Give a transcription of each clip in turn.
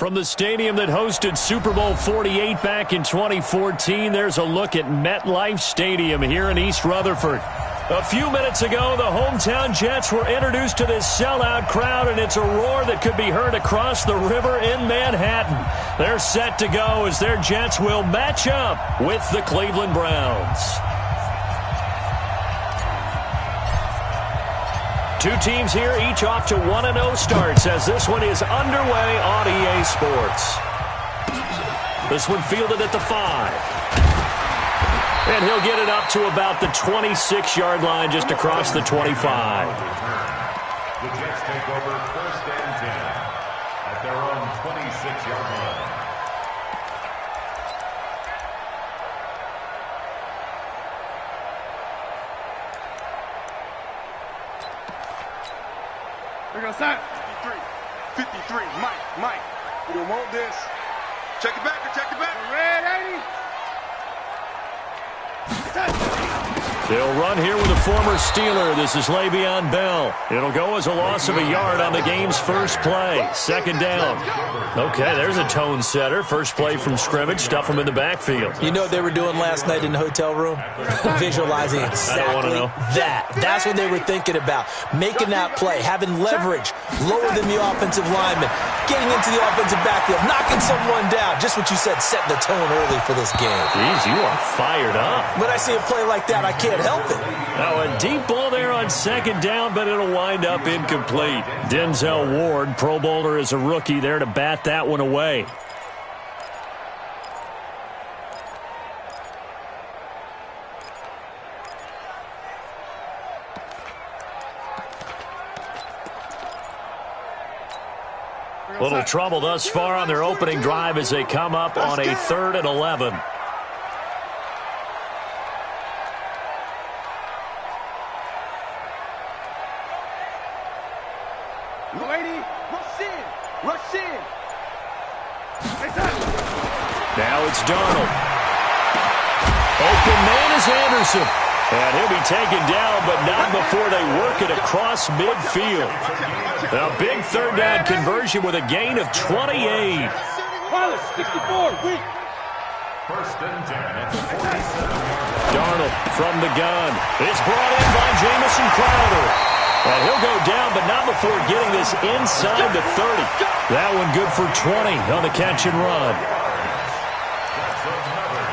From the stadium that hosted Super Bowl 48 back in 2014, there's a look at MetLife Stadium here in East Rutherford. A few minutes ago, the hometown Jets were introduced to this sellout crowd, and it's a roar that could be heard across the river in Manhattan. They're set to go as their Jets will match up with the Cleveland Browns. Two teams here, each off to 1-0 starts as this one is underway on EA Sports. This one fielded at the 5. And he'll get it up to about the 26-yard line just across the 25. The Jets take over 1st and 10 at their own 26-yard line. We're going to start. 53, Mike. We don't want this. Check it back. Red 80. They'll run here with a former Steeler. This is Le'Veon Bell. It'll go as a loss of a yard on the game's first play. 2nd down. Okay, there's a tone setter. First play from scrimmage. Stuff them in the backfield. You know what they were doing last night in the hotel room? Visualizing exactly that. That's what they were thinking about. Making that play, having leverage, lower than the offensive lineman, getting into the offensive backfield, knocking someone down. Just what you said, setting the tone early for this game. Jeez, you are fired up. When I see a play like that, I can't help it. Now a deep ball there on 2nd down, but it'll wind up incomplete. Denzel Ward, Pro Bowler as a rookie, there to bat that one away. Little trouble thus far on their opening drive as they come up on a 3rd and 11. Rush in. Now it's Darnold. Open man is Anderson. And he'll be taken down, but not before they work it across midfield. A big 3rd down conversion with a gain of 28. 64, weak. 1st and 10 at the 47. Darnold from the gun. It's brought in by Jamison Crowder. And he'll go down, but not before getting this inside the 30. That one good for 20 on the catch and run.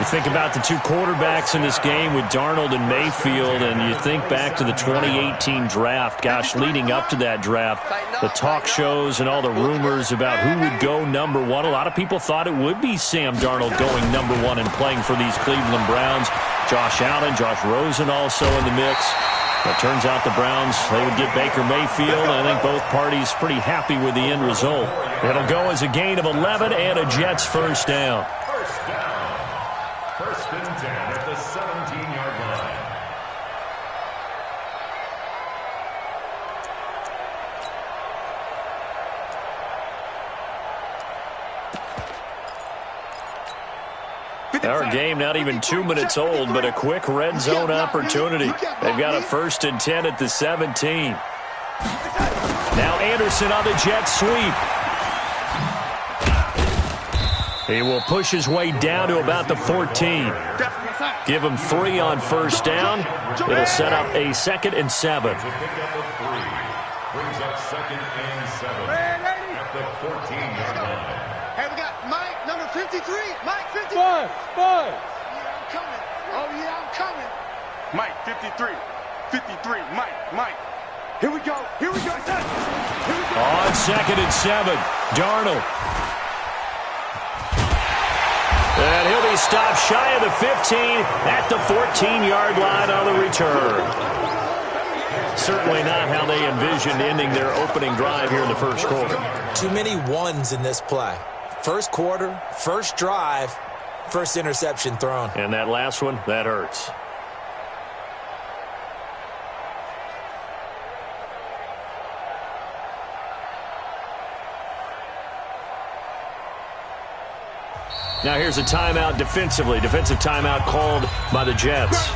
You think about the two quarterbacks in this game with Darnold and Mayfield, and you think back to the 2018 draft. Gosh, leading up to that draft, the talk shows and all the rumors about who would go number 1. A lot of people thought it would be Sam Darnold going number 1 and playing for these Cleveland Browns. Josh Allen, Josh Rosen also in the mix. It turns out the Browns, they would get Baker Mayfield, and I think both parties pretty happy with the end result. It'll go as a gain of 11 and a Jets 1st down. 1st and 10 at the 17-yard line. Our game not even 2 minutes old, but a quick red zone opportunity. They've got a 1st and 10 at the 17. Now Anderson on the jet sweep. He will push his way down to about the 14. Give him 3 on 1st down. It'll set up a 2nd and 7. To pick up a 3. Brings up 2nd and 7 at the 14-yard line. Hey, we got Mike, number 53. Mike, 53. Five. Yeah, I'm coming. Oh, yeah, I'm coming. Mike, 53. 53. Mike. Here we go. Here we go. On 2nd and 7, Darnold. And he'll be stopped shy of the 15 at the 14-yard line on the return. Certainly not how they envisioned ending their opening drive here in the first quarter. Too many ones in this play. First quarter, first drive, first interception thrown. And that last one, that hurts. Now here's a timeout defensively. Defensive timeout called by the Jets.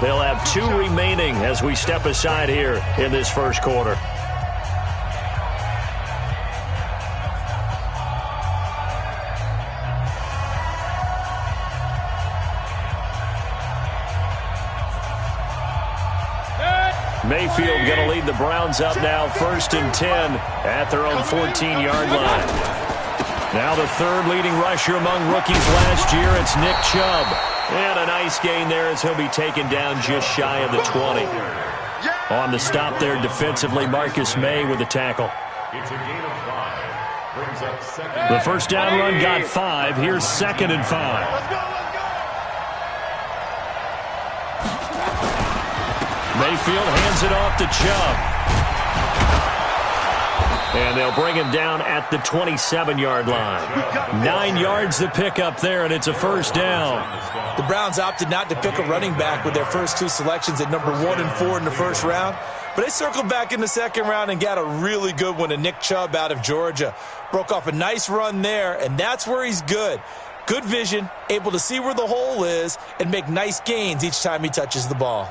They'll have 2 remaining as we step aside here in this first quarter. Mayfield going to lead the Browns up now, 1st and 10 at their own 14-yard line. Now the third leading rusher among rookies last year, it's Nick Chubb. And a nice gain there as he'll be taken down just shy of the 20. On the stop there defensively, Marcus May with the tackle. It's a gain of 5. Brings up second. The first down run got 5. Here's 2nd and 5. Mayfield hands it off to Chubb. And they'll bring him down at the 27-yard line. 9 yards to pick up there, and it's a first down. The Browns opted not to pick a running back with their first 2 selections at number 1 and 4 in the first round. But they circled back in the second round and got a really good one to Nick Chubb out of Georgia. Broke off a nice run there, and that's where he's good. Good vision, able to see where the hole is, and make nice gains each time he touches the ball.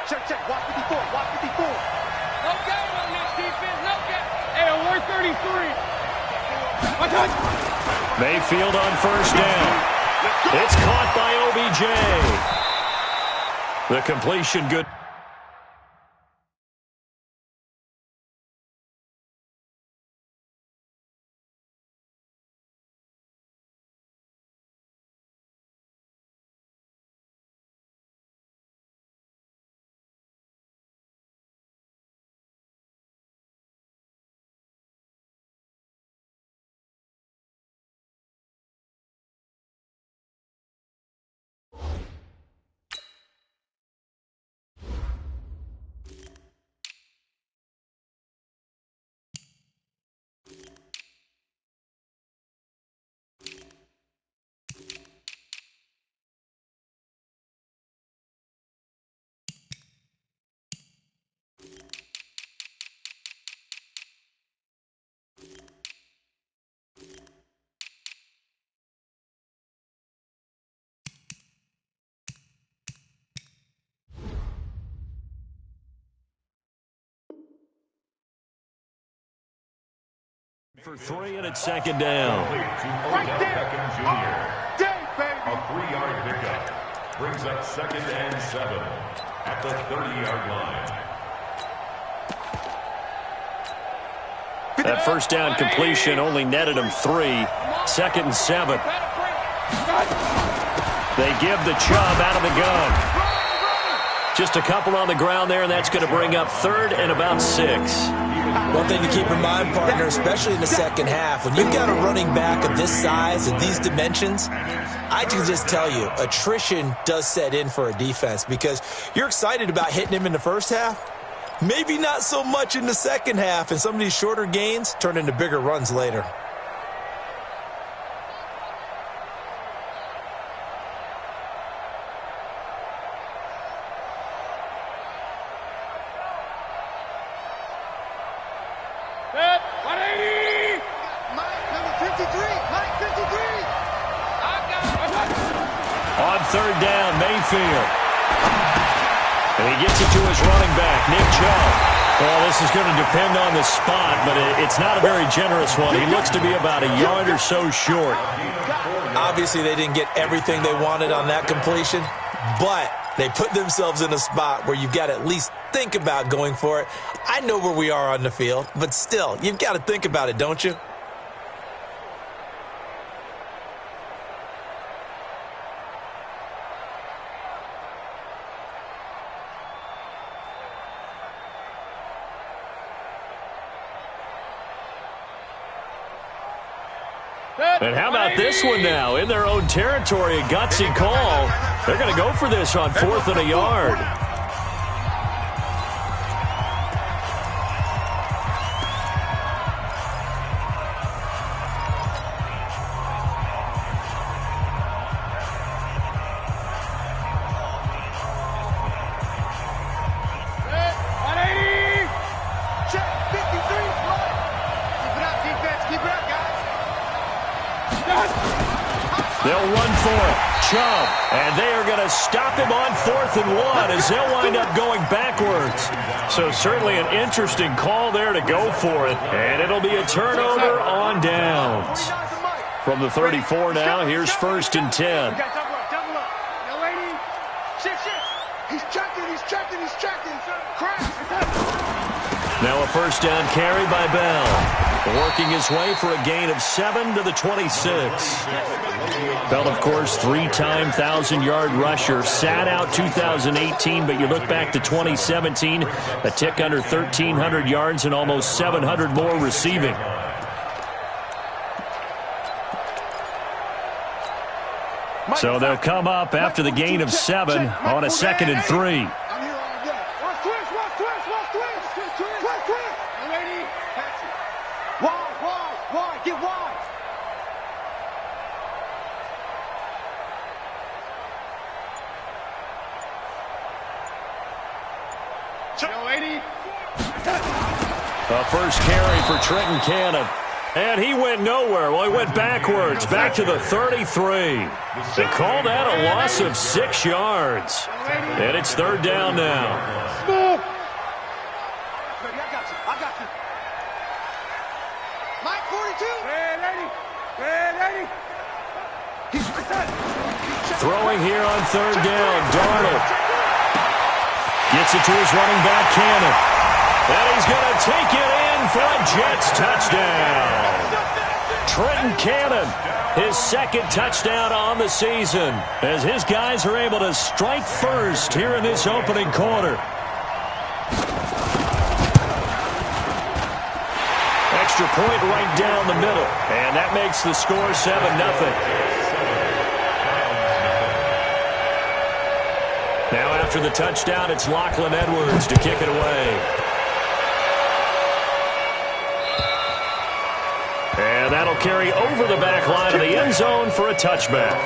Check, watch 54, watch 54. No game on this defense, no game. Hey, 133. Mayfield on first down. It's caught by OBJ. The completion good. For 3 and it's 2nd down. Right there. A 3-yard pickup. Brings up 2nd and 7 at the 30-yard line. That first down completion only netted him 3. 2nd and 7. They give the Chubb out of the gun. Just a couple on the ground there, and that's going to bring up 3rd and about 6. One thing to keep in mind, partner, especially in the second half, when you've got a running back of this size and these dimensions, I can just tell you, attrition does set in for a defense because you're excited about hitting him in the first half. Maybe not so much in the second half, and some of these shorter gains turn into bigger runs later. On 3rd down, Mayfield. And he gets it to his running back, Nick Chubb. Well, this is going to depend on the spot, but it's not a very generous one. He looks to be about a yard or so short. Obviously, they didn't get everything they wanted on that completion, but they put themselves in a spot where you've got to at least think about going for it. I know where we are on the field, but still, you've got to think about it, don't you? And how about this one now? In their own territory, a gutsy call. They're going to go for this on 4th and a yard. They'll run for it. Chubb. And they are going to stop him on 4th and 1 as they'll wind up going backwards. So certainly an interesting call there to go for it. And it'll be a turnover on downs. From the 34 now, here's 1st and 10. Double up. Yo, lady. Shit. He's checking. Crash. Now a 1st down carry by Bell. Working his way for a gain of 7 to the 26. Bell, of course, 3-time 1,000-yard rusher. Sat out 2018, but you look back to 2017, a tick under 1,300 yards and almost 700 more receiving. So they'll come up after the gain of 7 on a 2nd and 3. I'm here all day. Watch twist. Lady, catch it. Wide. Get wide. Yo, lady. A 1st carry for Trenton Cannon. And he went nowhere. Well, he went backwards, back to the 33. They call that a loss of 6 yards. And it's 3rd down now. Baby, I got you. Mike 42. Hey, lady. Throwing here on 3rd down. Darnold gets it to his running back, Cannon. And he's going to take it in for a Jets touchdown. Trenton Cannon, his 2nd touchdown on the season, as his guys are able to strike first here in this opening quarter. Extra point right down the middle, and that makes the score 7-0. Now after the touchdown, it's Lachlan Edwards to kick it away. And that'll carry over the back line of the end zone for a touchback.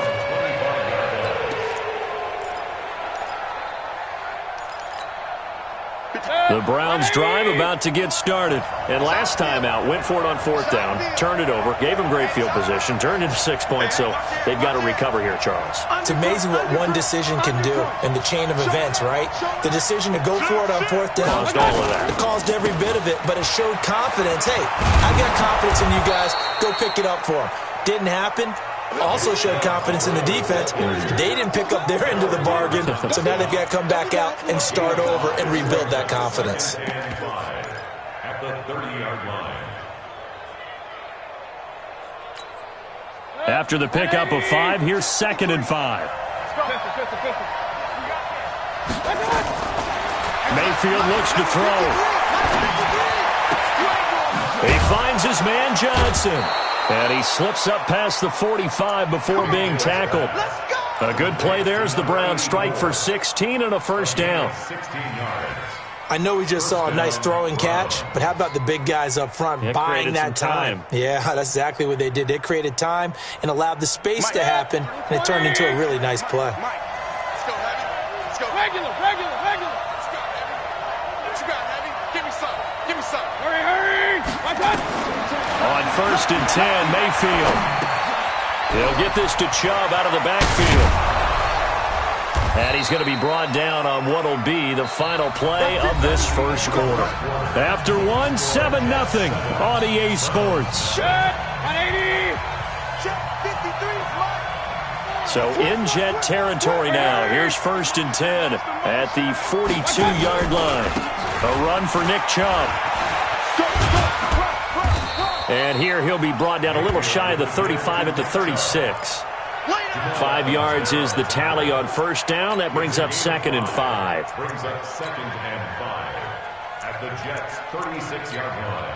The Browns drive about to get started. And last time out, went for it on 4th down, turned it over, gave them great field position, turned into 6 points, so they've got to recover here, Charles. It's amazing what one decision can do in the chain of events, right? The decision to go for it on 4th down. Caused all of that. It caused every bit of it, but it showed confidence. Hey, I got confidence in you guys. Go pick it up for them. Didn't happen. Also showed confidence in the defense. They didn't pick up their end of the bargain, so now they've got to come back out and start over and rebuild that confidence. At the 30-yard line. After the pickup of 5, here's 2nd and 5. Mayfield looks to throw. He finds his man Johnson. And he slips up past the 45 before being tackled. A good play there as the Browns strike for 16 and a 1st down. 16 yards. I know we just saw a nice throwing catch, but how about the big guys up front buying that time? Yeah, that's exactly what they did. They created time and allowed the space to happen, and it turned into a really nice play. Let's go, Heavy. Let's go. Regular. Let's go, Heavy. What you got, Heavy? Give me some. Hurry. Watch out. On 1st and 10, Mayfield. He'll get this to Chubb out of the backfield. And he's going to be brought down on what will be the final play of this 1st quarter. After 1, 7-0 on EA Sports. So in Jet territory now. Here's 1st and 10 at the 42-yard line. A run for Nick Chubb. And here he'll be brought down a little shy of the 35 at the 36. 5 yards is the tally on 1st down. That brings up 2nd and 5. Brings up 2nd and 5 at the Jets' 36-yard line.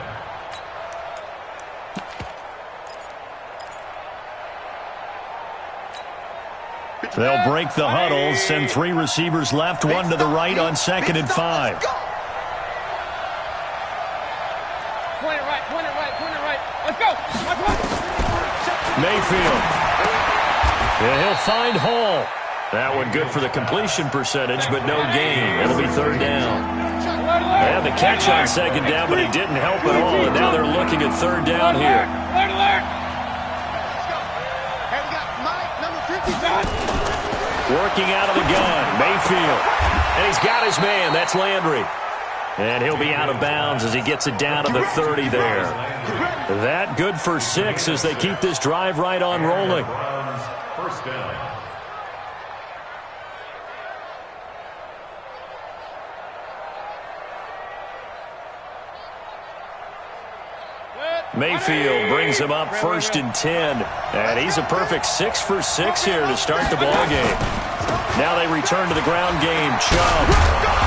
They'll break the huddle, send 3 receivers left, 1 to the right on 2nd and 5. Point it right. Let's go. Mayfield. Yeah, he'll find Hall. That one good for the completion percentage, but no gain. It'll be 3rd down. They had the catch on 2nd down, but he didn't help at all, and now they're looking at 3rd down here. Working out of the gun, Mayfield. And he's got his man. That's Landry. And he'll be out of bounds as he gets it down to the 30 there. That good for 6 as they keep this drive right on rolling. First down. Mayfield brings him up 1st and 10. And he's a perfect 6 for 6 here to start the ball game. Now they return to the ground game. Chubb.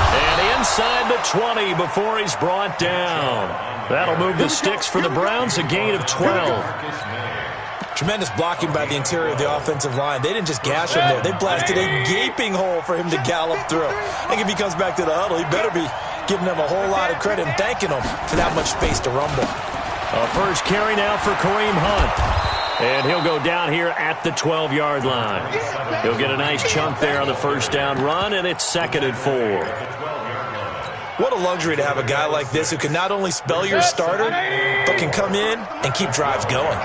And inside the 20 before he's brought down. That'll move the sticks for the Browns, a gain of 12. Tremendous blocking by the interior of the offensive line. They didn't just gash him there. They blasted a gaping hole for him to gallop through. I think if he comes back to the huddle, he better be giving them a whole lot of credit and thanking them for that much space to rumble. A first carry now for Kareem Hunt. And he'll go down here at the 12-yard line. He'll get a nice chunk there on the first down run, and it's 2nd and 4. What a luxury to have a guy like this who can not only spell your starter, but can come in and keep drives going.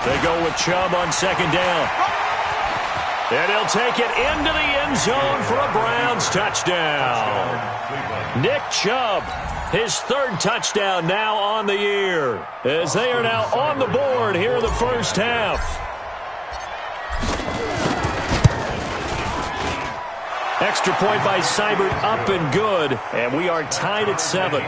They go with Chubb on 2nd down. And he'll take it into the end zone for a Browns touchdown. Nick Chubb, his 3rd touchdown now on the year, as they are now on the board here in the first half. Extra point by Seibert, up and good, and we are tied at 7.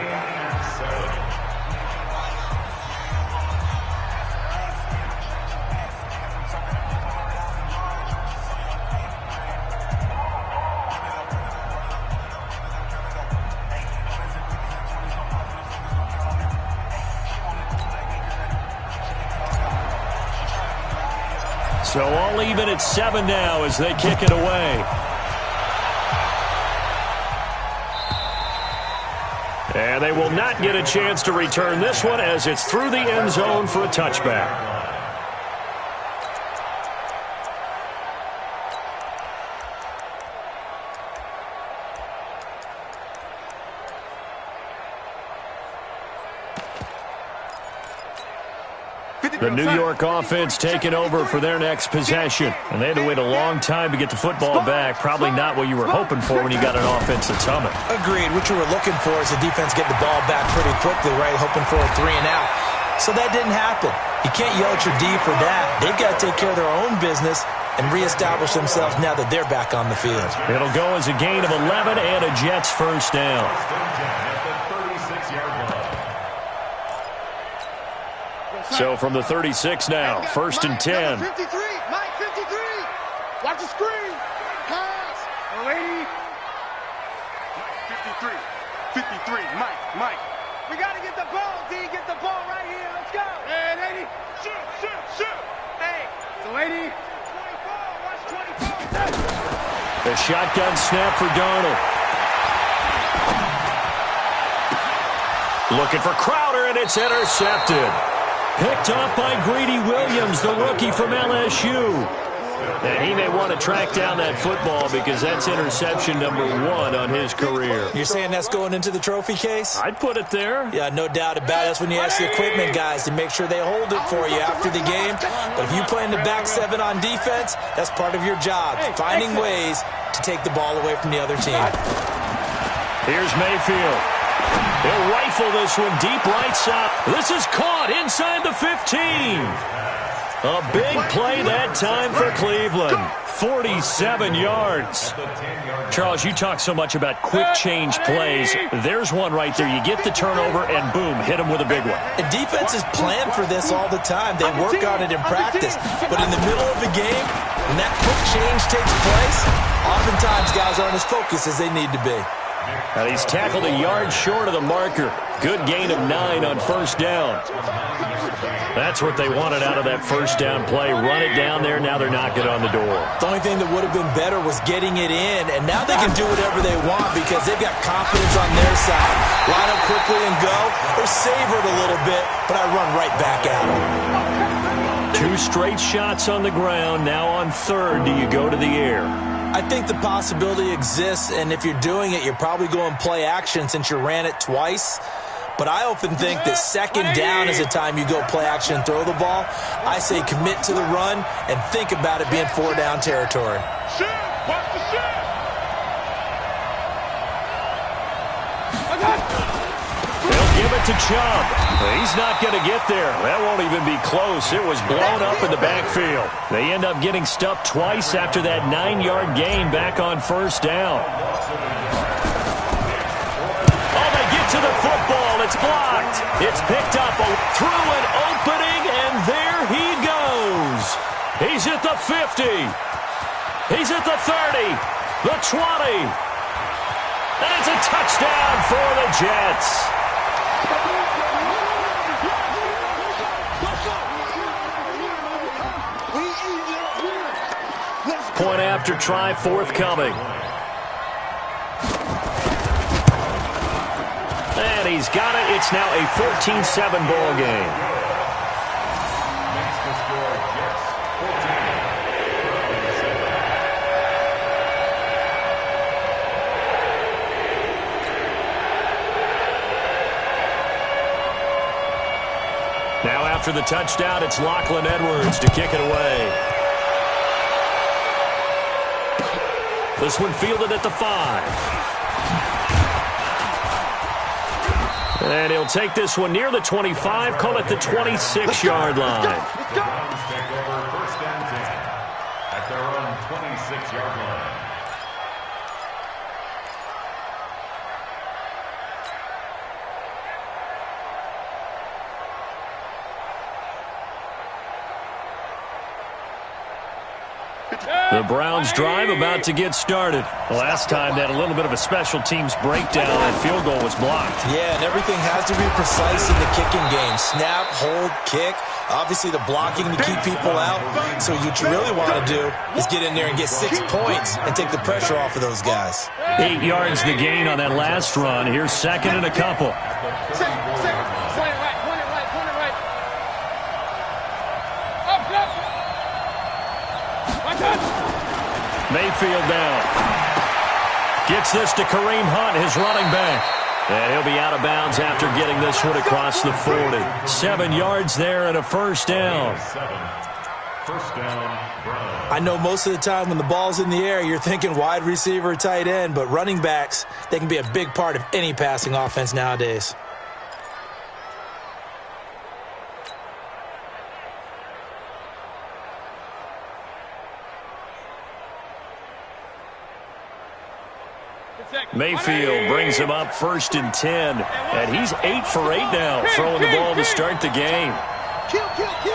So all even at 7 now as they kick it away. And they will not get a chance to return this one as it's through the end zone for a touchback. The New York offense taking over for their next possession. And they had to wait a long time to get the football back. Probably not what you were hoping for when you got an offense that's humming. Agreed. What you were looking for is the defense get the ball back pretty quickly, right? Hoping for a 3 and out. So that didn't happen. You can't yell at your D for that. They've got to take care of their own business and reestablish themselves now that they're back on the field. It'll go as a gain of 11 and a Jets first down. So from the 36 now, 1st and 10. 53, Mike, 53. Watch the screen. Pass. Lady. Mike, 53. 53, Mike. We got to get the ball, D. Get the ball right here. Let's go. And 80. Shoot. Hey, the lady. 24. Watch 24. The shotgun snap for Darnold. Looking for Crowder, and it's intercepted. Picked off by Greedy Williams, the rookie from LSU. And he may want to track down that football because that's interception number 1 on his career. You're saying that's going into the trophy case? I'd put it there. Yeah, no doubt about it. That's when you ask the equipment guys to make sure they hold it for you after the game. But if you play in the back 7 on defense, that's part of your job, finding ways to take the ball away from the other team. Here's Mayfield. He'll rifle this one deep right side. This is caught inside the 15. A big play that time for Cleveland. 47 yards. Charles, you talk so much about quick change plays. There's one right there. You get the turnover and boom, hit him with a big one. And defenses plan for this all the time. They work on it in practice. But in the middle of the game, when that quick change takes place, oftentimes guys aren't as focused as they need to be. And he's tackled a yard short of the marker. Good gain of 9 on first down. That's what they wanted out of that first down play. Run it down there. Now they're knocking on the door. The only thing that would have been better was getting it in. And now they can do whatever they want because they've got confidence on their side. Line up quickly and go. Or savor it a little bit, but I run right back at them. 2 straight shots on the ground. Now on 3rd, do you go to the air? I think the possibility exists, and if you're doing it, you're probably going play action since you ran it twice. but I often think that second down is a time you go play action and throw the ball. I say commit to the run and think about it being 4-down territory. They'll give it to Chubb. He's not going to get there. That won't even be close. It was blown up in the backfield. They end up getting stuffed twice after that 9-yard gain back on first down. Oh, they get to the football. It's blocked. It's picked up through an opening, and there he goes. He's at the 50. He's at the 30, the 20. And it's a touchdown for the Jets. Point after try forthcoming. And he's got it. It's now a 14-7 ball game. Makes the score Jets 14. Now after the touchdown, it's Lachlan Edwards to kick it away. This one fielded at the 5. And he'll take this one near the 25, call it the 26-yard line. The Browns take over first and 10 at their own 26-yard line. The Browns drive about to get started. Last time they had a little bit of a special teams breakdown. That field goal was blocked. Yeah, and everything has to be precise in the kicking game. Snap, hold, kick. Obviously the blocking to keep people out. So what you really want to do is get in there and get 6 points and take the pressure off of those guys. 8 yards the gain on that last run. Here's second and a couple. Mayfield down. Gets this to Kareem Hunt, his running back. And he'll be out of bounds after getting this one across the 40. 7 yards there and a first down. First down, Browns. I know most of the time when the ball's in the air, you're thinking wide receiver, tight end, but running backs, they can be a big part of any passing offense nowadays. Mayfield brings him up first and 10. And he's 8 for 8 now, throwing the ball to start the game. Kill, turn up.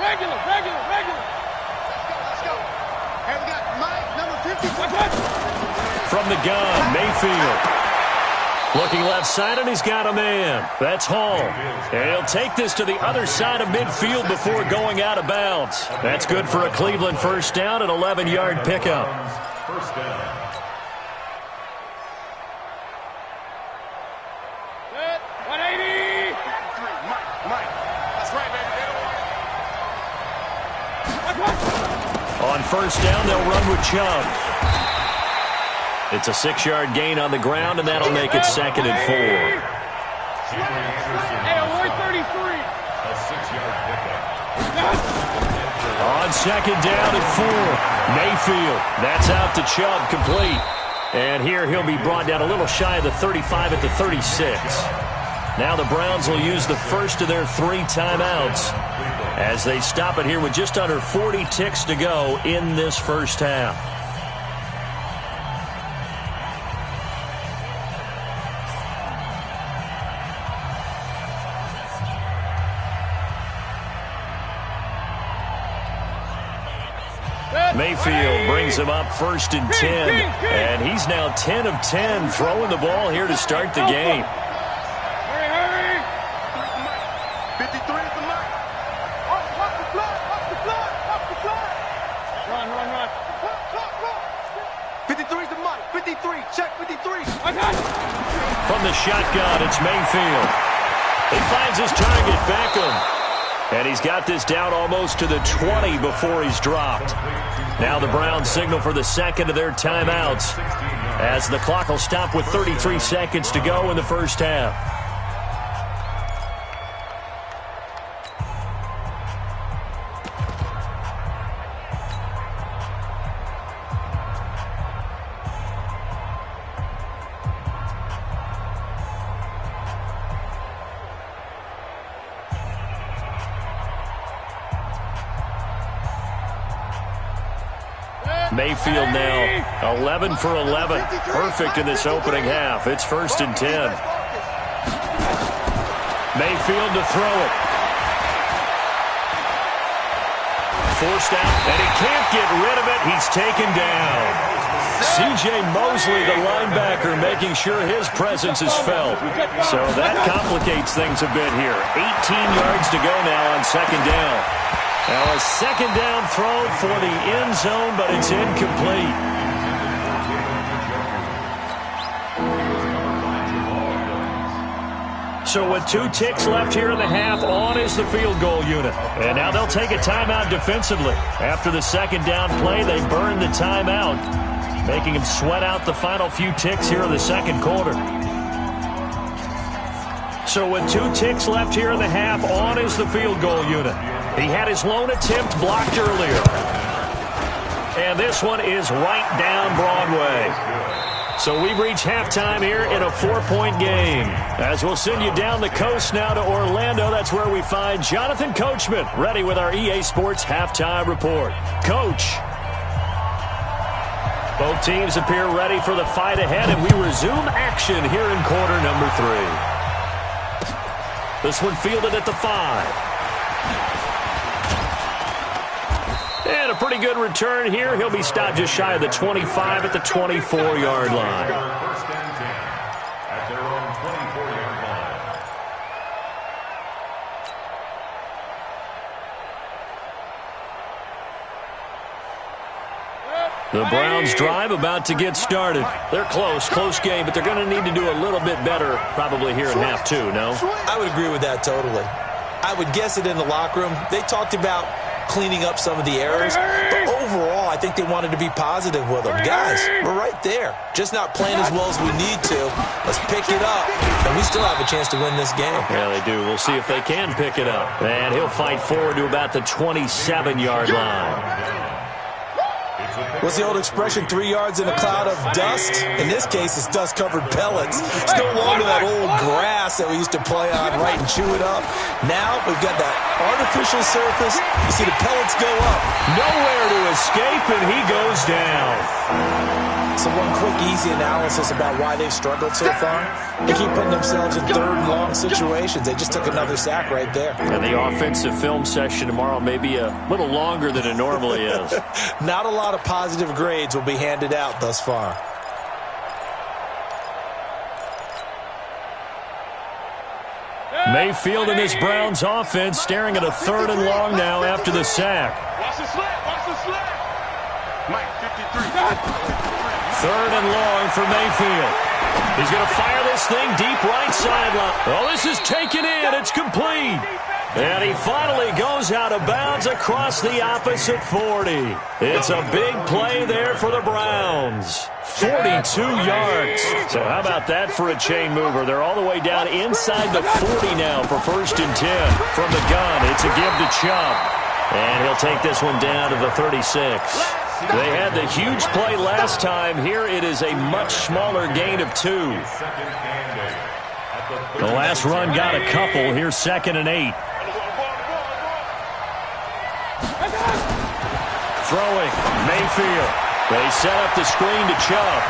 Regular. Let's go. Here we got Mike, number 50. From the gun, Mayfield. Looking left side, and he's got a man. That's Hall. And he'll take this to the other side of midfield before going out of bounds. That's good for a Cleveland first down, an 11-yard pickup. First down. On first down, they'll run with Chubb. It's a 6-yard gain on the ground, and that'll make it second and 4. Hey, we're 33. A 6-yard pickup. On second down and 4, Mayfield. That's out to Chubb, complete. And here he'll be brought down a little shy of the 35 at the 36. Now the Browns will use the first of their 3 timeouts as they stop it here with just under 40 ticks to go in this first half. Mayfield brings him up first and 10, and he's now 10 of 10 throwing the ball here to start the game. Hurry. 53 is the mark. Off the block. Run. 53 is the mark. 53, check 53. From the shotgun, it's Mayfield. He finds his target, Beckham. And he's got this down almost to the 20 before he's dropped. Now the Browns signal for the second of their timeouts as the clock will stop with 33 seconds to go in the first half. Mayfield now 11 for 11. Perfect in this opening half. It's 1st and 10. Mayfield to throw it. Forced out, and he can't get rid of it. He's taken down. C.J. Mosley, the linebacker, making sure his presence is felt. So that complicates things a bit here. 18 yards to go now on 2nd down. Now a 2nd down throw for the end zone, but it's incomplete. So with 2 ticks left here in the half, on is the field goal unit. And now they'll take a timeout defensively. After the 2nd down play, they burn the timeout, making him sweat out the final few ticks here in the 2nd quarter. So with 2 ticks left here in the half, on is the field goal unit. He had his lone attempt blocked earlier. And this one is right down Broadway. So we've reached halftime here in a 4-point game. As we'll send you down the coast now to Orlando, that's where we find Jonathan Coachman, ready with our EA Sports Halftime Report. Coach. Both teams appear ready for the fight ahead, and we resume action here in quarter number 3. This one fielded at the 5. And a pretty good return here. He'll be stopped just shy of the 25 at the 24-yard line. 1st and 10 at their own 24-yard line. The Browns drive about to get started. They're close game, but they're going to need to do a little bit better probably here in half 2, no? I would agree with that totally. I would guess it in the locker room. They talked about cleaning up some of the errors, but overall, I think they wanted to be positive with them. Guys, we're right there. Just not playing as well as we need to. Let's pick it up, and we still have a chance to win this game. Yeah, they do. We'll see if they can pick it up. And he'll fight forward to about the 27-yard line. What's the old expression, 3 yards in a cloud of dust? In this case, it's dust-covered pellets. It's no longer that old grass that we used to play on, right, and chew it up. Now we've got that artificial surface. You see the pellets go up. Nowhere to escape, and he goes down. So one quick, easy analysis about why they've struggled so far. They keep putting themselves in 3rd and long situations. They just took another sack right there. And the offensive film session tomorrow may be a little longer than it normally is. Not a lot of positive grades will be handed out thus far. Mayfield and this Browns offense staring at a 3rd and long now after the sack. Watch the slip. Watch the slip. Mike, 53. 3rd and long for Mayfield. He's going to fire this thing deep right sideline. Oh, this is taken in. It's complete. And he finally goes out of bounds across the opposite 40. It's a big play there for the Browns. 42 yards. So how about that for a chain mover? They're all the way down inside the 40 now for 1st and 10. From the gun, it's a give to Chubb. And he'll take this one down to the 36. They had the huge play last time. Here it is a much smaller gain of 2. The last run got a couple. Here's 2nd and 8. Throwing, Mayfield. They set up the screen to Chubb.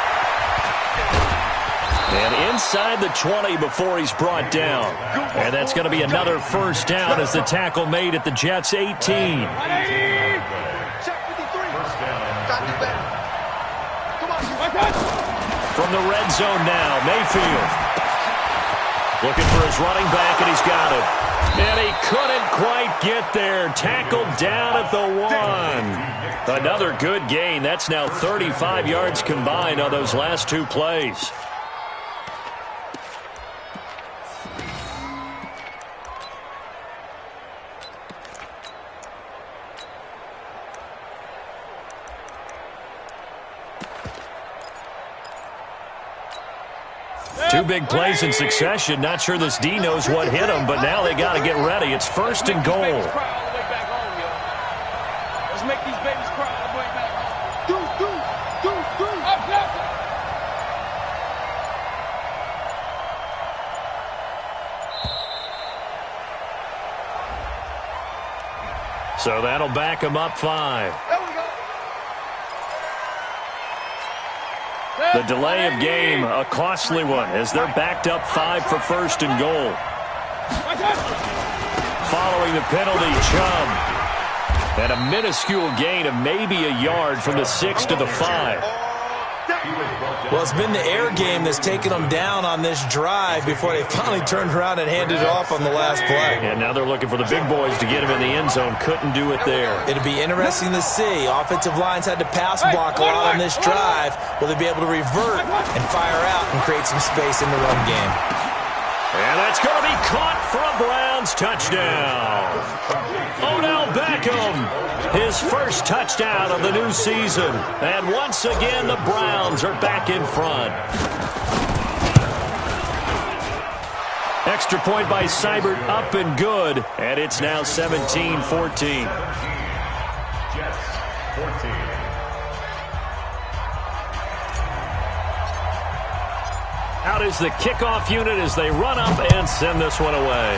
And inside the 20 before he's brought down. And that's going to be another 1st down as the tackle made at the Jets' 18. From the red zone now, Mayfield. Looking for his running back, and he's got it. And he couldn't quite get there. Tackled down at the 1. Another good gain. That's now 35 yards combined on those last 2 plays. Two big plays in succession. Not sure this D knows what hit him, but now they got to get ready. It's 1st and goal. Let's make these babies cry all the way back home. So that'll back him up 5. There we go. The delay of game, a costly one, as they're backed up 5 for first and goal. Following the penalty, Chubb. And a minuscule gain of maybe a yard from the 6 to the 5. Well, it's been the air game that's taken them down on this drive before they finally turned around and handed it off on the last play. And now they're looking for the big boys to get him in the end zone. Couldn't do it there. It'll be interesting to see. Offensive lines had to pass block a lot on this drive. Will they be able to revert and fire out and create some space in the run game? And that's going to be caught for a Browns touchdown. Odell Beckham, his first touchdown of the new season. And once again, the Browns are back in front. Extra point by Seibert, up and good. And it's now 17-14. Jets 14. Out is the kickoff unit as they run up and send this one away.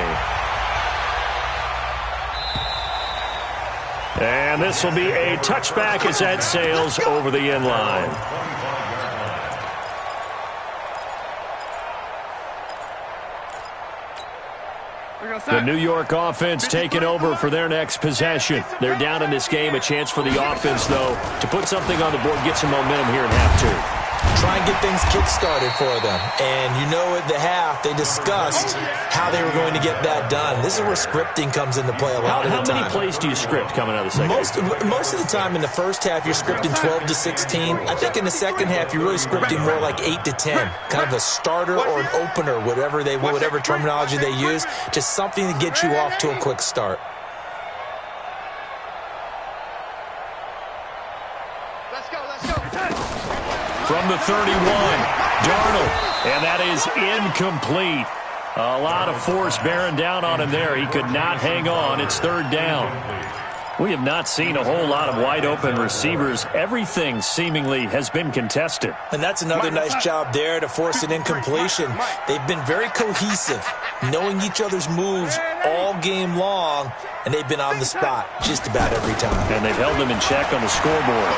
And this will be a touchback as that sails over the end line. The New York offense taking over for their next possession. They're down in this game. A chance for the offense, though, to put something on the board, get some momentum here in half two. Try and get things kick-started for them. And you know at the half, they discussed how they were going to get that done. This is where scripting comes into play a lot of the time. How many plays do you script coming out of the second half? Most of the time in the first half, you're scripting 12 to 16. I think in the second half, you're really scripting more like 8 to 10. Kind of a starter or an opener, whatever terminology they use. Just something to get you off to a quick start. From the 31, Darnold, and that is incomplete. A lot of force bearing down on him there. He could not hang on. It's third down. We have not seen a whole lot of wide-open receivers. Everything seemingly has been contested. And that's another nice job there to force an incompletion. They've been very cohesive, knowing each other's moves all game long, and they've been on the spot just about every time. And they've held them in check on the scoreboard.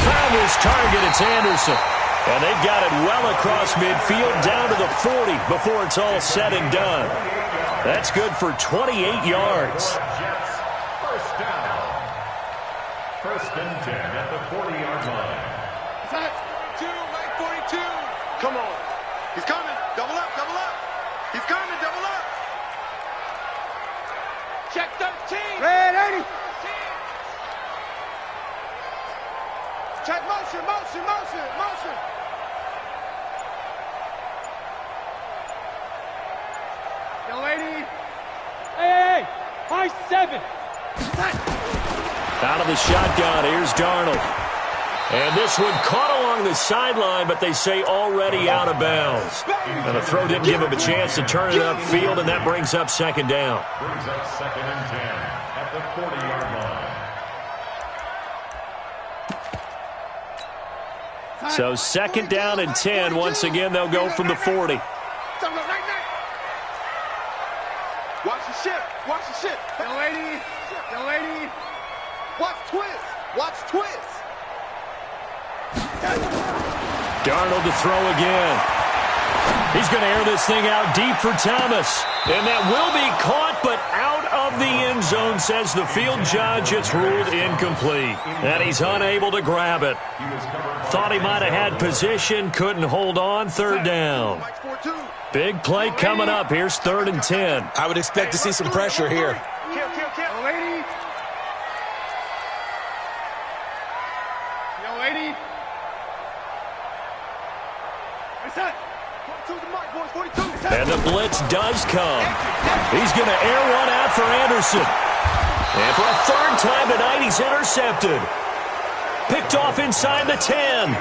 Found his target, it's Anderson. And they've got it well across midfield, down to the 40 before it's all said and done. That's good for 28 yards. Jets, first down. First and 10 at the 40-yard line. Set. 42. Come on. He's coming. Double up, double up. He's coming, double up. Check 13. Red 80. Check motion, motion, motion, motion. Young lady. Hey, high 7. Out of the shotgun, here's Darnold. And this one caught along the sideline, but they say already out of bounds. And the throw didn't give him a chance to turn it upfield, and that brings up second down. Brings up second and 10 at the 40-yard line. So second down and 10. Once again, they'll go from the 40. Watch the ship. Watch the ship. Young lady. Young lady. Watch twist. Watch twist. Darnold to throw again. He's going to air this thing out deep for Thomas. And that will be caught, but out of the end zone, says the field judge. It's ruled incomplete. And he's unable to grab it. Thought he might have had position, couldn't hold on. Third down. Big play coming up. Here's third and 10. I would expect to see some pressure here. Kill. Young lady. Young lady. And the blitz does come. He's going to air one out for Anderson. And for a third time tonight, he's intercepted. Picked off inside the 10.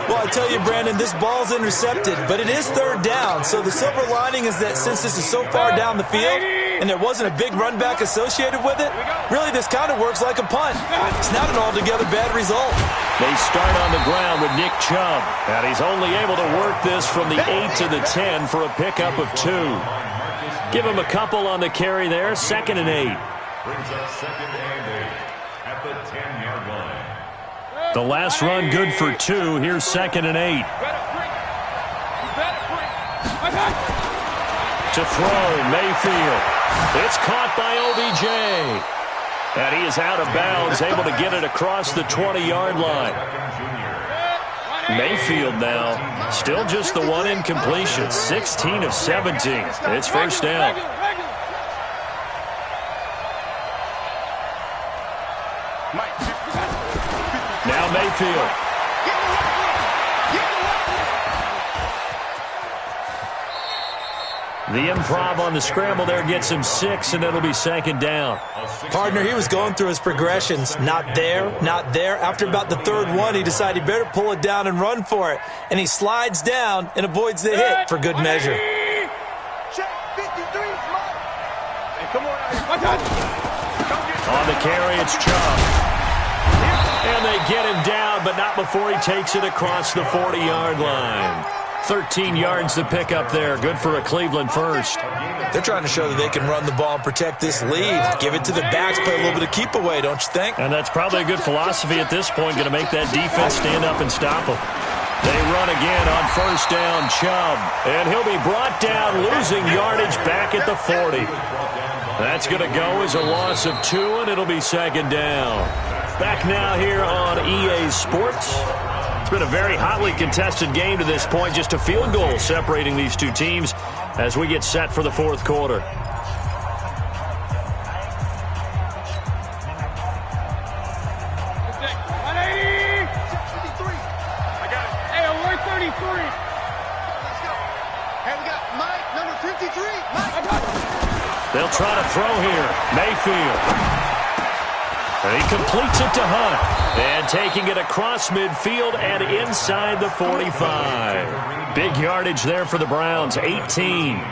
Well, I tell you, Brandon, this ball's intercepted, but it is third down. So the silver lining is that since this is so far down the field and there wasn't a big run back associated with it, really this kind of works like a punt. It's not an altogether bad result. They start on the ground with Nick Chubb. And he's only able to work this from the 8 to the 10 for a pickup of 2. Give him a couple on the carry there. Second and 8. Brings up second and 8 at the 10-yard line. The last run good for 2. Here's 2nd and 8. To throw, Mayfield. It's caught by OBJ. And he is out of bounds, able to get it across the 20-yard line. Mayfield now, still just the one incompletion, 16 of 17. It's first down. Now Mayfield. The improv on the scramble there gets him 6, and it'll be 2nd down. Partner, he was going through his progressions. Not there, not there. After about the 3rd one, he decided he better pull it down and run for it. And he slides down and avoids the hit for good measure. On the carry, it's Chubb. And they get him down, but not before he takes it across the 40-yard line. 13 yards to pick up there. Good for a Cleveland first. They're trying to show that they can run the ball and protect this lead. Give it to the backs, play a little bit of keep away, don't you think? And that's probably a good philosophy at this point, going to make that defense stand up and stop them. They run again on first down, Chubb. And he'll be brought down, losing yardage back at the 40. That's going to go as a loss of 2, and it'll be 2nd down. Back now here on EA Sports. It's been a very hotly contested game to this point. Just a field goal separating these two teams as we get set for the 4th quarter. They'll try to throw here. Mayfield. And he completes it to Hunt. And taking it across midfield and inside the 45. Big yardage there for the Browns, 18.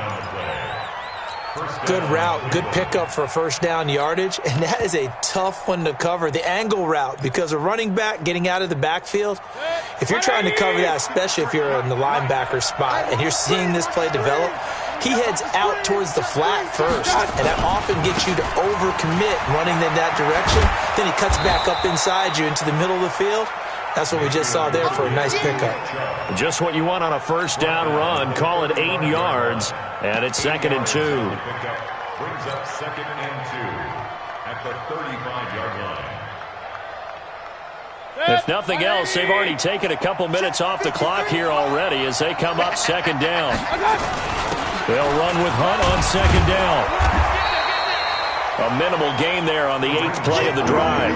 Good route, good pickup for first down yardage, and that is a tough one to cover. The angle route, because a running back getting out of the backfield, if you're trying to cover that, especially if you're in the linebacker spot and you're seeing this play develop, he heads out towards the flat first, and that often gets you to overcommit running in that direction. Then he cuts back up inside you into the middle of the field. That's what we just saw there for a nice pickup. Just what you want on a first down run. Call it 8 yards, and it's 2nd and 2. Brings up 2nd and 2 at the 35-yard line. If nothing else, they've already taken a couple minutes off the clock here already as they come up 2nd down. They'll run with Hunt on 2nd down. A minimal gain there on the 8th play of the drive.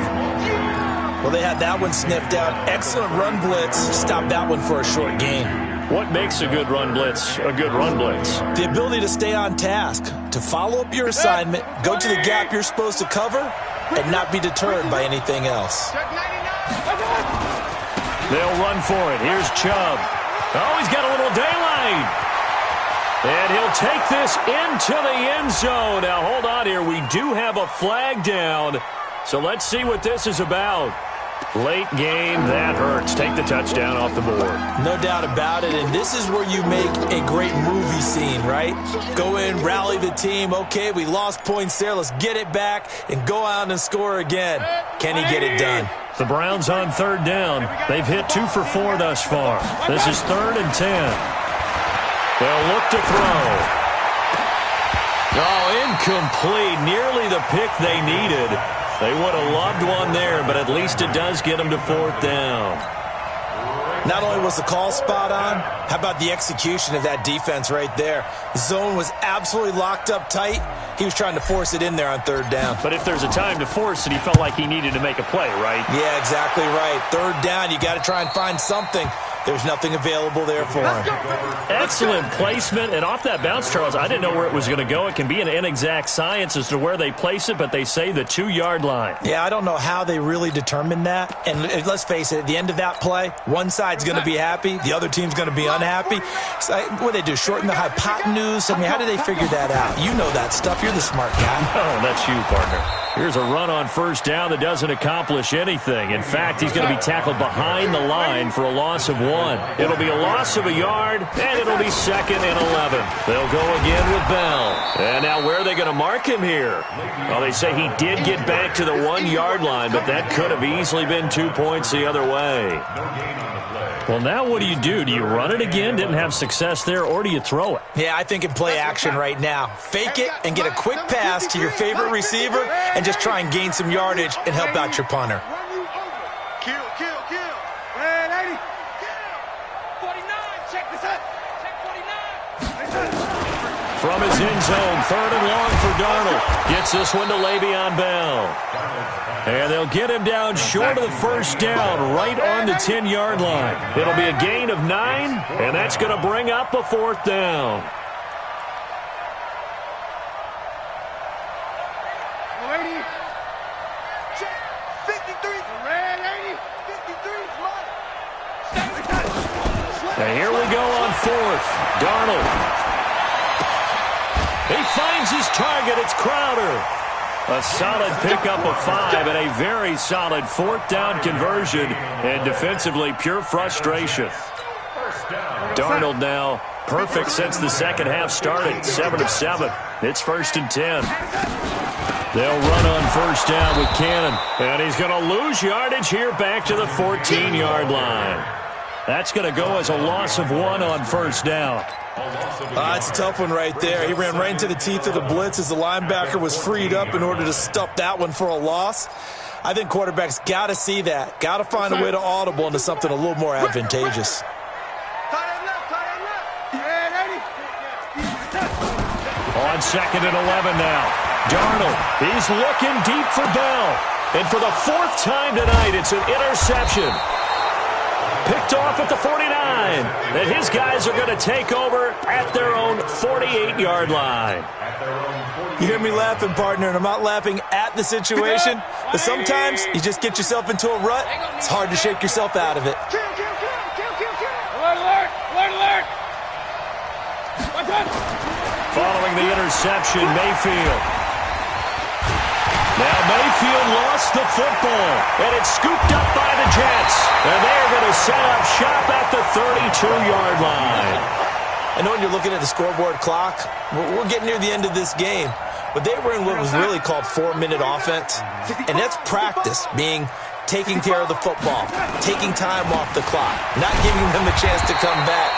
Well, they had that one sniffed out. Excellent run blitz. Stop that one for a short gain. What makes a good run blitz a good run blitz? The ability to stay on task, to follow up your assignment, go to the gap you're supposed to cover, and not be deterred by anything else. They'll run for it. Here's Chubb. Oh, he's got a little daylight. And he'll take this into the end zone. Now, hold on here. We do have a flag down. So let's see what this is about. Late game, that hurts. Take the touchdown off the board. No doubt about it, and this is where you make a great movie scene, right? Go in, rally the team. Okay, we lost points there. Let's get it back and go out and score again. Can he get it done? The Browns on 3rd down. They've hit 2 for 4 thus far. This is 3rd and 10. They'll look to throw. Oh, incomplete. Nearly the pick they needed. They would have loved one there, but at least it does get them to 4th down. Not only was the call spot on, how about the execution of that defense right there? The zone was absolutely locked up tight. He was trying to force it in there on 3rd down. But if there's a time to force it, he felt like he needed to make a play, right? Yeah, exactly right. 3rd down, you got to try and find something. There's nothing available there for him. Excellent placement. And off that bounce, Charles, I didn't know where it was going to go. It can be an inexact science as to where they place it, but they say the 2-yard line. Yeah, I don't know how they really determined that. And let's face it, at the end of that play, one side's going to be happy, the other team's going to be unhappy. So, what do they do, shorten the hypotenuse? I mean, how do they figure that out? You know that stuff. You're the smart guy. Oh, that's you, partner. Here's a run on first down that doesn't accomplish anything. In fact, he's going to be tackled behind the line for a loss of 1. 1. It'll be a loss of a yard, and it'll be 2nd and 11. They'll go again with Bell. And now where are they going to mark him here? Well, they say he did get back to the 1-yard line, but that could have easily been 2 points the other way. Well, now what do you do? Do you run it again? Didn't have success there, or do you throw it? Yeah, I think in play action right now. Fake it and get a quick pass to your favorite receiver and just try and gain some yardage and help out your punter. Kill. Man, 80. 49, check this out. Check 49. From his end zone, 3rd and long for Darnold. Gets this one to Le'Veon Bell. And they'll get him down short of the first down, right on the 10-yard line. It'll be a gain of 9, and that's going to bring up a 4th down. Lady, check 53. Red 80, 53 is mine. And here we go on 4th. Darnold. He finds his target. It's Crowder. A solid pickup of 5 and a very solid 4th down conversion. And defensively, pure frustration. Darnold now perfect since the second half started. 7 of 7. It's 1st and 10. They'll run on 1st down with Cannon. And he's going to lose yardage here back to the 14-yard line. That's going to go as a loss of 1 on 1st down. It's a tough one right there. He ran right into the teeth of the blitz as the linebacker was freed up in order to stuff that one for a loss. I think quarterbacks got to see that. Got to find a way to audible into something a little more advantageous. On 2nd and 11 now. Darnold, he's looking deep for Bell. And for the 4th time tonight, it's an interception. Picked off at the 49. And his guys are going to take over at their own 48-yard line. You hear me laughing, partner, and I'm not laughing at the situation. But sometimes you just get yourself into a rut. It's hard to shake yourself out of it. Alert. Following the interception, Mayfield. Now Mayfield lost the football, and it's scooped up by the Jets. And they're going to set up shop at the 32-yard line. I know when you're looking at the scoreboard clock, we're getting near the end of this game. But they were in what was really called 4-minute offense. And that's practice, being taking care of the football, taking time off the clock, not giving them a chance to come back.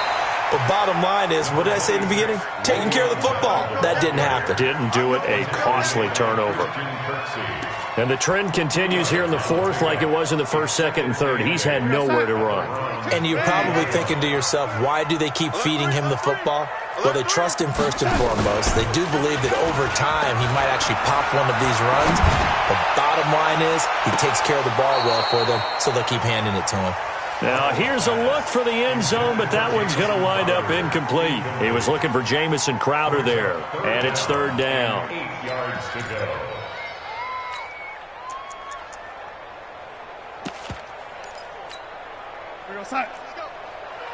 But bottom line is, what did I say in the beginning? Taking care of the football. That didn't happen. Didn't do it. A costly turnover. And the trend continues here in the 4th like it was in the 1st, 2nd, and 3rd. He's had nowhere to run. And you're probably thinking to yourself, why do they keep feeding him the football? Well, they trust him first and foremost. They do believe that over time he might actually pop one of these runs. But bottom line is, he takes care of the ball well for them, so they'll keep handing it to him. Now, here's a look for the end zone, but that one's going to wind up incomplete. He was looking for Jamison Crowder there, and it's 3rd down. 8 yards to go. We go, Let's go.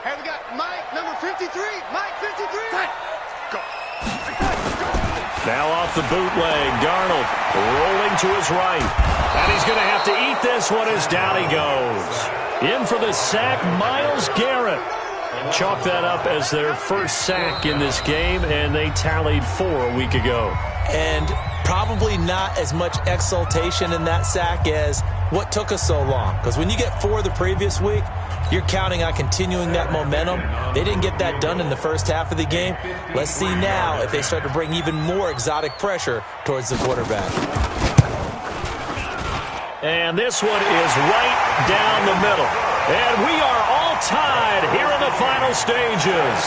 Hey, we got Mike, number 53. Mike, 53. Go. Now off the bootleg, Darnold rolling to his right. And he's going to have to eat this one as down he goes. In for the sack, Myles Garrett. Chalk that up as their first sack in this game, and they tallied 4 a week ago. And probably not as much exultation in that sack as what took us so long. Because when you get 4 the previous week, you're counting on continuing that momentum. They didn't get that done in the first half of the game. Let's see now if they start to bring even more exotic pressure towards the quarterback. And this one is right down the middle. And we are all tied here in the final stages.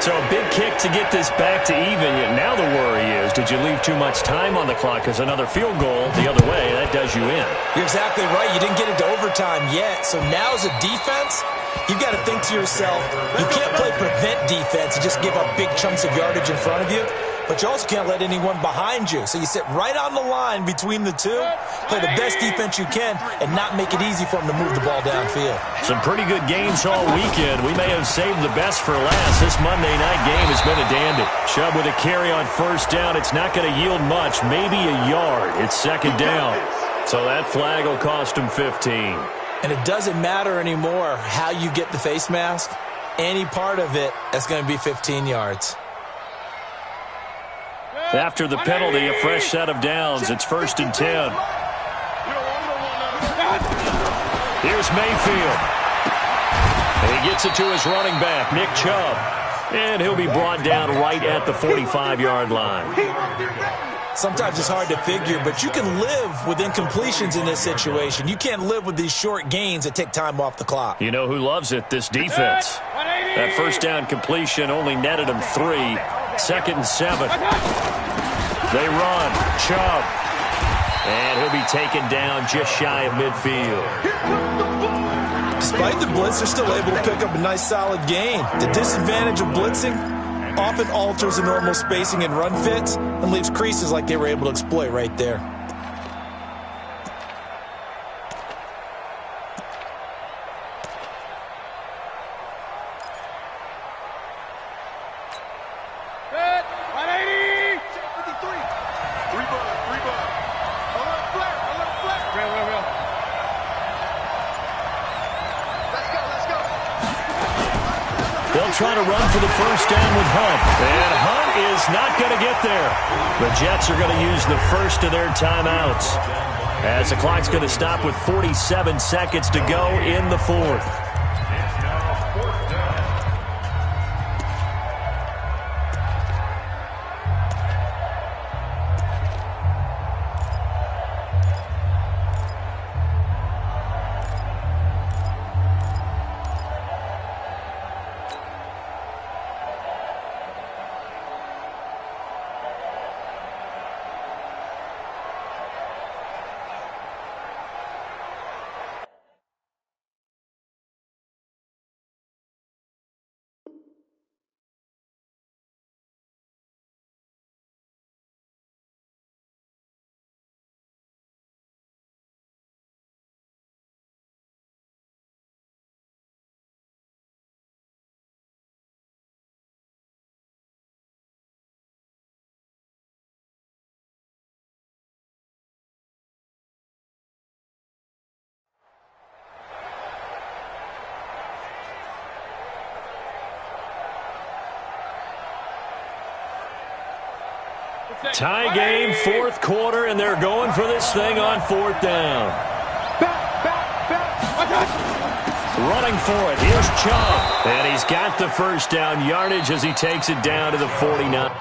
So a big kick to get this back to even. Now the worry is, did you leave too much time on the clock? Because another field goal the other way, that does you in. You're exactly right. You didn't get into overtime yet. So now as a defense, you've got to think to yourself, you can't play prevent defense and just give up big chunks of yardage in front of you. But you also can't let anyone behind you. So you sit right on the line between the two, play the best defense you can, and not make it easy for them to move the ball downfield. Some pretty good games all weekend. We may have saved the best for last. This Monday night game has been a dandy. Chubb with a carry on first down. It's not going to yield much, maybe a yard. It's second down. So that flag will cost him 15. And it doesn't matter anymore how you get the face mask. Any part of it is going to be 15 yards. After the penalty, a fresh set of downs. It's 1st and 10. Here's Mayfield. And he gets it to his running back, Nick Chubb. And he'll be brought down right at the 45-yard line. Sometimes it's hard to figure, but you can live with incompletions in this situation. You can't live with these short gains that take time off the clock. You know who loves it? This defense. That first down completion only netted him 3. 2nd and 7. They run. Chubb. And he'll be taken down just shy of midfield. Despite the blitz, they're still able to pick up a nice solid gain. The disadvantage of blitzing often alters the normal spacing and run fits and leaves creases like they were able to exploit right there. Trying to run for the first down with Hunt. And Hunt is not going to get there. The Jets are going to use the first of their timeouts, as the clock's going to stop with 47 seconds to go in the 4th. Tie game, 4th quarter, and they're going for this thing on 4th down. Running for it. Here's Chubb. And he's got the first down yardage as he takes it down to the 49.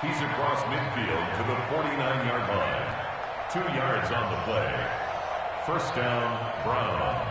He's across midfield to the 49-yard line. 2 yards on the play. First down, Browns.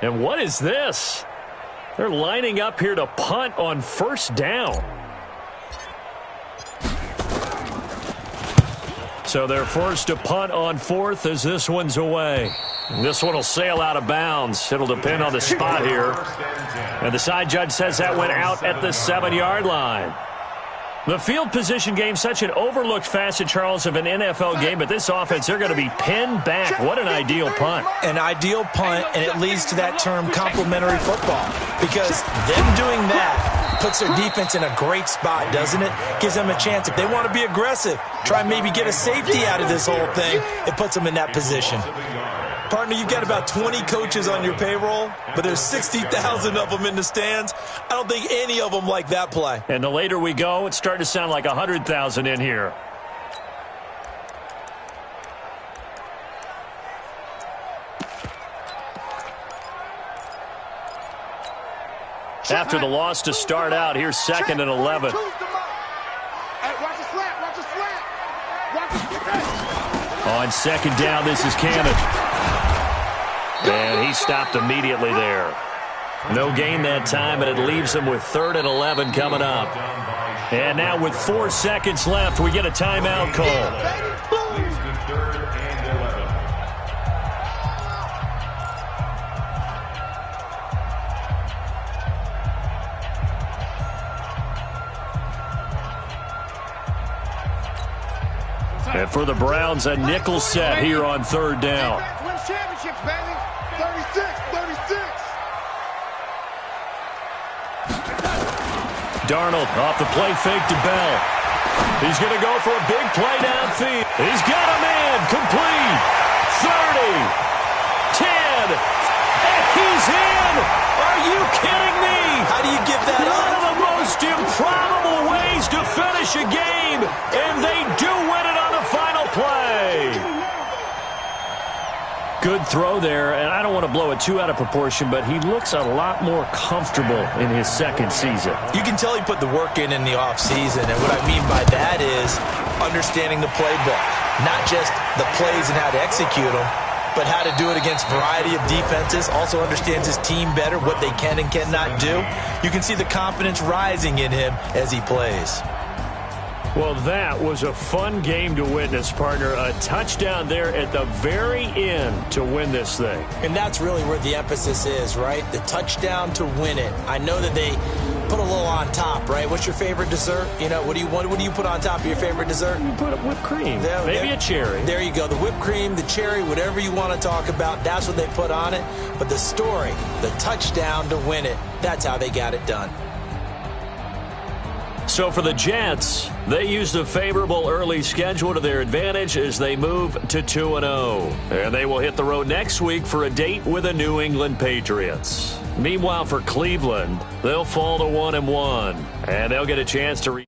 And what is this? They're lining up here to punt on first down. So they're forced to punt on fourth as this one's away. This one will sail out of bounds. It'll depend on the spot here. And the side judge says that went out at the 7-yard line. The field position game, such an overlooked facet, Charles, of an NFL game, but this offense, they're going to be pinned back. What an ideal punt. An ideal punt, and it leads to that term complementary football, because them doing that puts their defense in a great spot, doesn't it? Gives them a chance. If they want to be aggressive, try and maybe get a safety out of this whole thing, it puts them in that position. Partner, you've got about 20 coaches on your payroll, but there's 60,000 of them in the stands. I don't think any of them like that play. And the later we go, it's starting to sound like 100,000 in here. After the loss to start out, here's 2nd and 11. On 2nd down, this is Cannon. And he stopped immediately there. No gain that time, and it leaves him with 3rd and 11 coming up. And now with 4 seconds left, we get a timeout call. And for the Browns, a nickel set here on 3rd down. Darnold off the play fake to Bell. He's going to go for a big play downfield. He's got a man complete. 30, 10, and he's in. Are you kidding me? How do you give that up? One of the most improbable ways to finish a game, and they do win it on the final play. Good throw there, and I don't want to blow it too out of proportion, but he looks a lot more comfortable in his 2nd season. You can tell he put the work in the offseason, and what I mean by that is understanding the playbook, not just the plays and how to execute them, but how to do it against a variety of defenses. Also understands his team better, what they can and cannot do. You can see the confidence rising in him as he plays. Well, that was a fun game to witness, partner. A touchdown there at the very end to win this thing. And that's really where the emphasis is, right? The touchdown to win it. I know that they put a little on top, right? What's your favorite dessert? You know, what do you put on top of your favorite dessert? You put whipped cream. Maybe a cherry. There you go. The whipped cream, the cherry, whatever you want to talk about, that's what they put on it. But the story, the touchdown to win it, that's how they got it done. So for the Jets, they used a favorable early schedule to their advantage as they move to 2-0. And they will hit the road next week for a date with the New England Patriots. Meanwhile, for Cleveland, they'll fall to 1-1, and they'll get a chance to